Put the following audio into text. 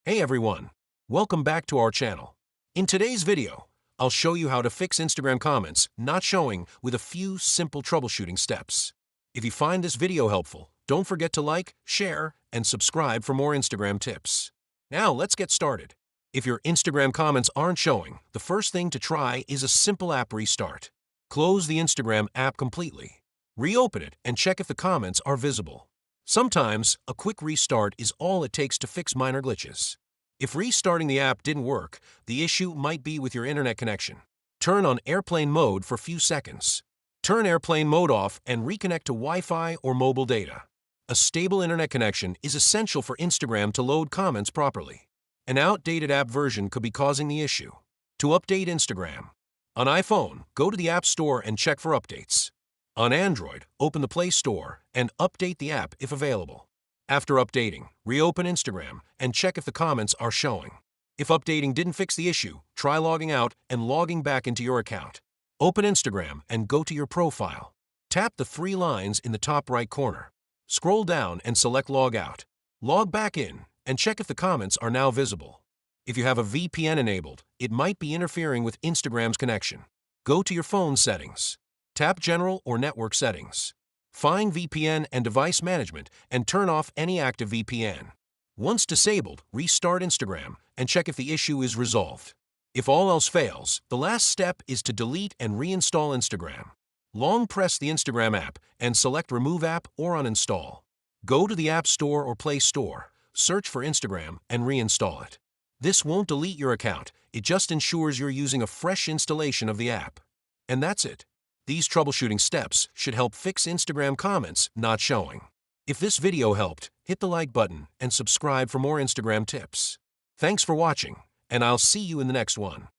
Hey everyone, welcome back to our channel. In today's video, I'll show you how to fix Instagram comments not showing with a few simple troubleshooting steps. If you find this video helpful, don't forget to like, share, and subscribe for more Instagram tips. Now let's get started. If your Instagram comments aren't showing, the first thing to try is a simple app restart. Close the Instagram app completely. Reopen it and check if the comments are visible. Sometimes, a quick restart is all it takes to fix minor glitches. If restarting the app didn't work, the issue might be with your internet connection. Turn on airplane mode for a few seconds. Turn airplane mode off and reconnect to Wi-Fi or mobile data. A stable internet connection is essential for Instagram to load comments properly. An outdated app version could be causing the issue. To update Instagram. On iPhone, go to the App Store and check for updates. On Android, open the Play Store and update the app if available. After updating, reopen Instagram and check if the comments are showing. If updating didn't fix the issue, try logging out and logging back into your account. Open Instagram and go to your profile. Tap the three lines in the top right corner. Scroll down and select Log Out. Log back in and check if the comments are now visible. If you have a VPN enabled, it might be interfering with Instagram's connection. Go to your phone settings. Tap General or Network Settings. Find VPN and Device Management and turn off any active VPN. Once disabled, restart Instagram and check if the issue is resolved. If all else fails, the last step is to delete and reinstall Instagram. Long press the Instagram app and select Remove App or Uninstall. Go to the App Store or Play Store, search for Instagram, and reinstall it. This won't delete your account, it just ensures you're using a fresh installation of the app. And that's it. These troubleshooting steps should help fix Instagram comments not showing. If this video helped, hit the like button and subscribe for more Instagram tips. Thanks for watching, and I'll see you in the next one.